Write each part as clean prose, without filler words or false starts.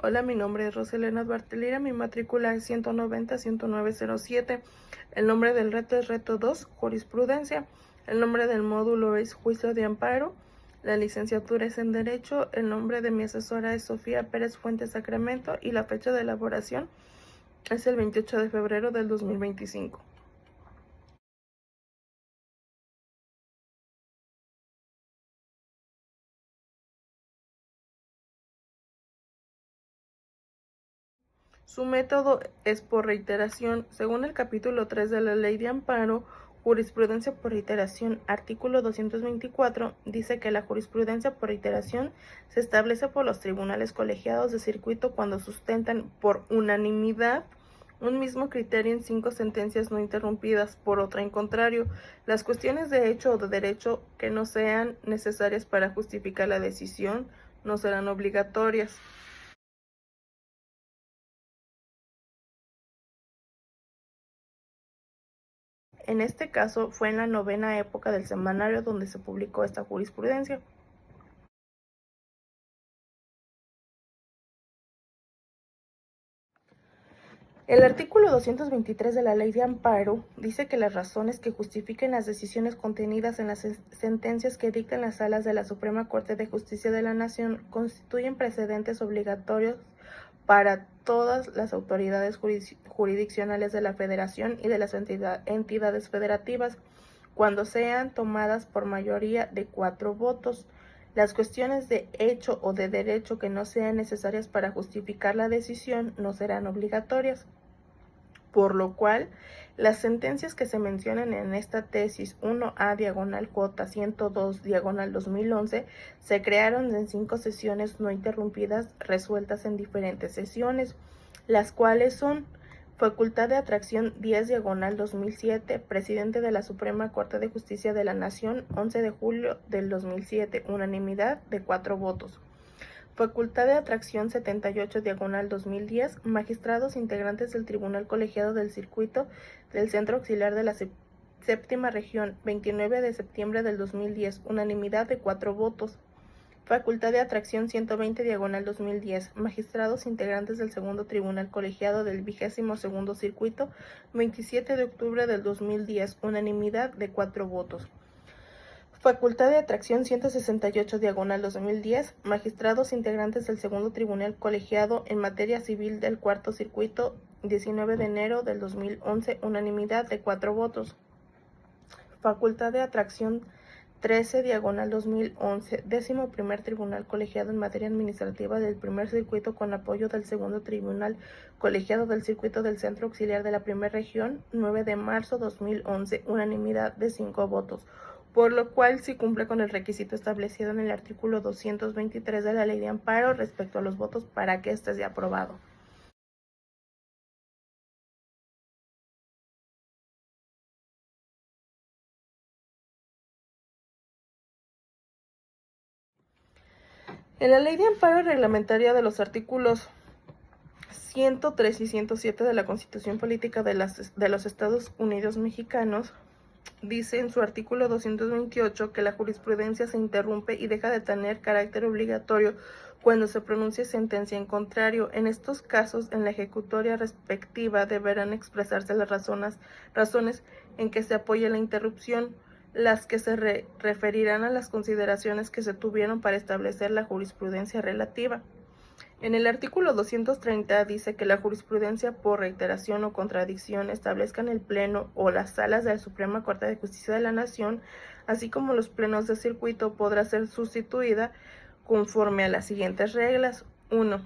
Hola, mi nombre es Roselena Bartelira, mi matrícula es 190-10907. El nombre del reto es reto 2, jurisprudencia. El nombre del módulo es juicio de amparo. La licenciatura es en Derecho. El nombre de mi asesora es Sofía Pérez Fuentes Sacramento y la fecha de elaboración es el 28 de febrero del 2025. Su método es por reiteración. Según el capítulo 3 de la Ley de Amparo, jurisprudencia por reiteración, artículo 224, dice que la jurisprudencia por reiteración se establece por los tribunales colegiados de circuito cuando sustentan por unanimidad un mismo criterio en 5 sentencias no interrumpidas por otra en contrario. Las cuestiones de hecho o de derecho que no sean necesarias para justificar la decisión no serán obligatorias. En este caso, fue en la novena época del semanario donde se publicó esta jurisprudencia. El artículo 223 de la Ley de Amparo dice que las razones que justifiquen las decisiones contenidas en las sentencias que dictan las salas de la Suprema Corte de Justicia de la Nación constituyen precedentes obligatorios para todas las autoridades jurisdiccionales de la Federación y de las entidades federativas, cuando sean tomadas por mayoría de 4 votos. Las cuestiones de hecho o de derecho que no sean necesarias para justificar la decisión no serán obligatorias, por lo cual las sentencias que se mencionan en esta tesis 1A diagonal J 102 diagonal 2011 se crearon en 5 sesiones no interrumpidas resueltas en diferentes sesiones, las cuales son: Facultad de Atracción 10 diagonal 2007, Presidente de la Suprema Corte de Justicia de la Nación, 11 de julio del 2007, unanimidad de 4 votos. Facultad de Atracción 78 diagonal 2010, magistrados integrantes del Tribunal Colegiado del Circuito del Centro Auxiliar de la Séptima Región, 29 de septiembre del 2010, unanimidad de 4 votos. Facultad de Atracción 120 diagonal 2010, magistrados integrantes del Segundo Tribunal Colegiado del 22º Circuito, 27 de octubre del 2010, unanimidad de 4 votos. Facultad de Atracción 168 diagonal 2010, magistrados integrantes del Segundo Tribunal Colegiado en materia civil del Cuarto Circuito, 19 de enero del 2011, unanimidad de 4 votos. Facultad de Atracción 13 diagonal 2011, 11º Tribunal Colegiado en materia administrativa del Primer Circuito con apoyo del Segundo Tribunal Colegiado del Circuito del Centro Auxiliar de la Primera Región, 9 de marzo 2011, unanimidad de 5 votos, por lo cual sí cumple con el requisito establecido en el artículo 223 de la Ley de Amparo respecto a los votos para que éste sea aprobado. En la Ley de Amparo Reglamentaria de los artículos 103 y 107 de la Constitución Política de los Estados Unidos Mexicanos, dice en su artículo 228 que la jurisprudencia se interrumpe y deja de tener carácter obligatorio cuando se pronuncie sentencia en contrario. En estos casos, en la ejecutoria respectiva deberán expresarse las razones en que se apoya la interrupción, las que se referirán a las consideraciones que se tuvieron para establecer la jurisprudencia relativa. En el artículo 230 dice que la jurisprudencia por reiteración o contradicción establezcan el Pleno o las salas de la Suprema Corte de Justicia de la Nación, así como los plenos de circuito, podrá ser sustituida conforme a las siguientes reglas. 1.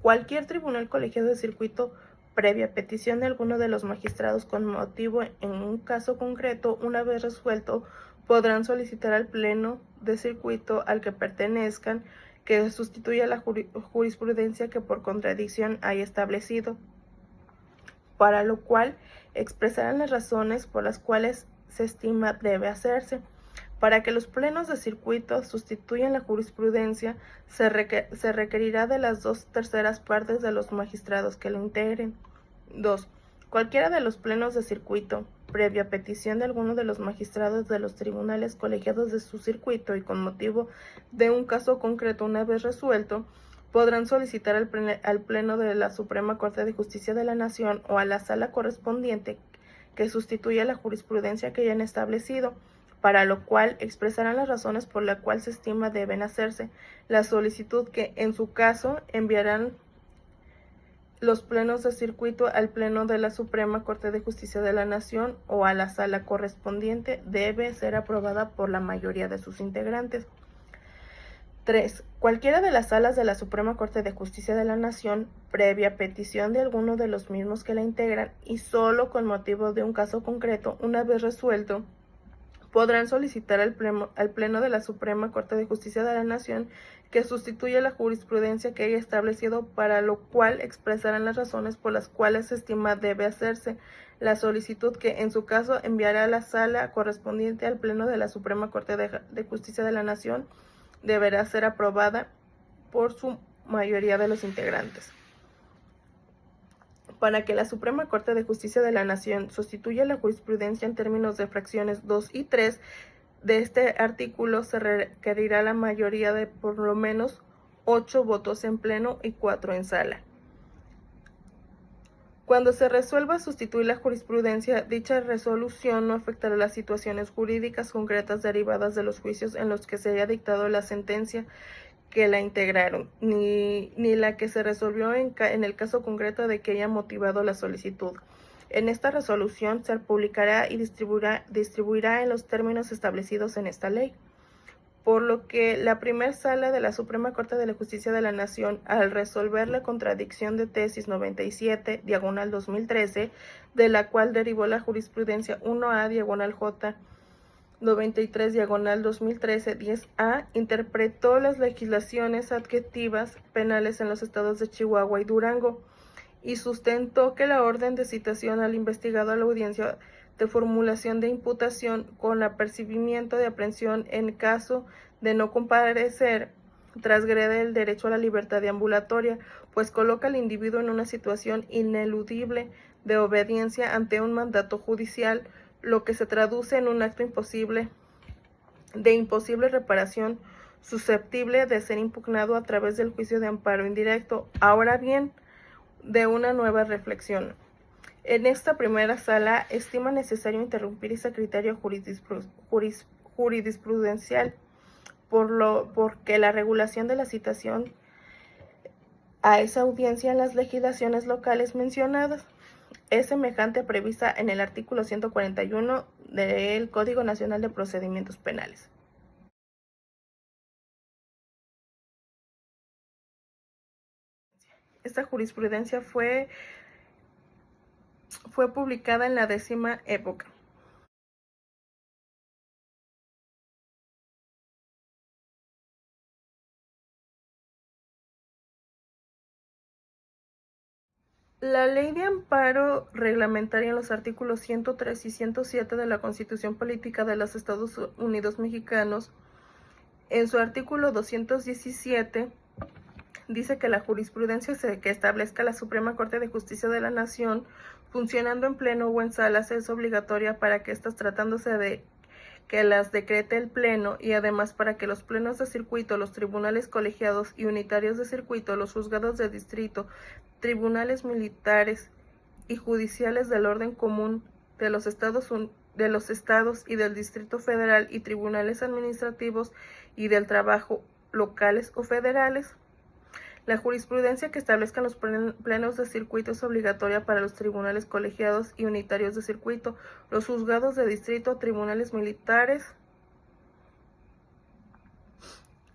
Cualquier tribunal colegiado de circuito, previa petición de alguno de los magistrados con motivo en un caso concreto, una vez resuelto, podrán solicitar al Pleno de circuito al que pertenezcan que sustituya la jurisprudencia que por contradicción haya establecido, para lo cual expresarán las razones por las cuales se estima debe hacerse. Para que los plenos de circuito sustituyan la jurisprudencia, se requerirá de las 2/3 partes de los magistrados que lo integren. 2. Cualquiera de los plenos de circuito, previa petición de alguno de los magistrados de los tribunales colegiados de su circuito y con motivo de un caso concreto una vez resuelto, podrán solicitar al Pleno de la Suprema Corte de Justicia de la Nación o a la sala correspondiente que sustituya la jurisprudencia que hayan establecido, para lo cual expresarán las razones por las cuales se estima deben hacerse la solicitud, que en su caso enviarán los plenos de circuito al Pleno de la Suprema Corte de Justicia de la Nación o a la sala correspondiente. Debe ser aprobada por la mayoría de sus integrantes. 3. Cualquiera de las salas de la Suprema Corte de Justicia de la Nación, previa petición de alguno de los mismos que la integran y solo con motivo de un caso concreto, una vez resuelto, podrán solicitar al Pleno de la Suprema Corte de Justicia de la Nación que sustituya la jurisprudencia que haya establecido, para lo cual expresarán las razones por las cuales se estima debe hacerse la solicitud, que en su caso enviará a la sala correspondiente al Pleno de la Suprema Corte de Justicia de la Nación. Deberá ser aprobada por su mayoría de los integrantes. Para que la Suprema Corte de Justicia de la Nación sustituya la jurisprudencia en términos de fracciones 2 y 3 de este artículo, se requerirá la mayoría de por lo menos 8 votos en pleno y 4 en sala. Cuando se resuelva sustituir la jurisprudencia, dicha resolución no afectará las situaciones jurídicas concretas derivadas de los juicios en los que se haya dictado la sentencia que la integraron, ni la que se resolvió en el caso concreto de que haya motivado la solicitud. En esta resolución se publicará y distribuirá en los términos establecidos en esta ley. Por lo que la primera sala de la Suprema Corte de la Justicia de la Nación, al resolver la contradicción de tesis 97, diagonal 2013, de la cual derivó la jurisprudencia 1A, diagonal J, 93, diagonal 2013, 10A, interpretó las legislaciones adjetivas penales en los estados de Chihuahua y Durango, y sustentó que la orden de citación al investigado a la audiencia de formulación de imputación con apercibimiento de aprehensión en caso de no comparecer transgrede el derecho a la libertad ambulatoria, pues coloca al individuo en una situación ineludible de obediencia ante un mandato judicial, lo que se traduce en un acto imposible reparación, susceptible de ser impugnado a través del juicio de amparo indirecto. Ahora bien, de una nueva reflexión. En esta primera sala estima necesario interrumpir ese criterio jurisprudencial, porque la regulación de la citación a esa audiencia en las legislaciones locales mencionadas es semejante a prevista en el artículo 141 del Código Nacional de Procedimientos Penales. Esta jurisprudencia fue publicada en la 10ª época. La Ley de Amparo reglamentaria en los artículos 103 y 107 de la Constitución Política de los Estados Unidos Mexicanos, en su artículo 217, dice que la jurisprudencia que establezca la Suprema Corte de Justicia de la Nación, funcionando en pleno o en salas, es obligatoria para que estas, tratándose de que las decrete el Pleno, y además para que los plenos de circuito, los tribunales colegiados y unitarios de circuito, los juzgados de distrito, tribunales militares y judiciales del orden común de los estados y del Distrito Federal, y tribunales administrativos y del trabajo locales o federales. La jurisprudencia que establezcan los plenos de circuito es obligatoria para los tribunales colegiados y unitarios de circuito, los juzgados de distrito, tribunales militares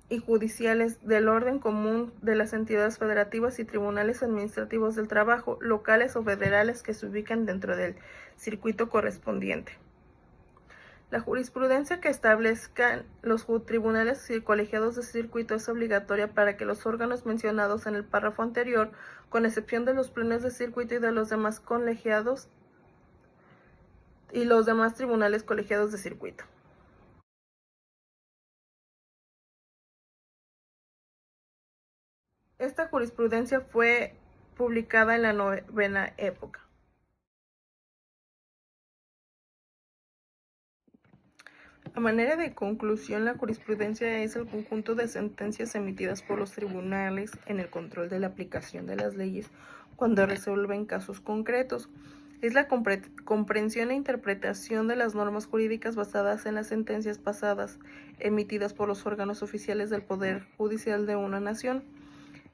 y judiciales del orden común de las entidades federativas y tribunales administrativos del trabajo, locales o federales que se ubican dentro del circuito correspondiente. La jurisprudencia que establezcan los tribunales colegiados de circuito es obligatoria para que los órganos mencionados en el párrafo anterior, con excepción de los plenos de circuito y de los demás colegiados y los demás tribunales colegiados de circuito. Esta jurisprudencia fue publicada en la 9ª época. A manera de conclusión, la jurisprudencia es el conjunto de sentencias emitidas por los tribunales en el control de la aplicación de las leyes cuando resuelven casos concretos. Es la comprensión e interpretación de las normas jurídicas basadas en las sentencias pasadas emitidas por los órganos oficiales del Poder Judicial de una nación.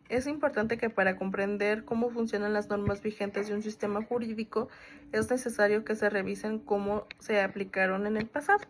Es importante que para comprender cómo funcionan las normas vigentes de un sistema jurídico es necesario que se revisen cómo se aplicaron en el pasado.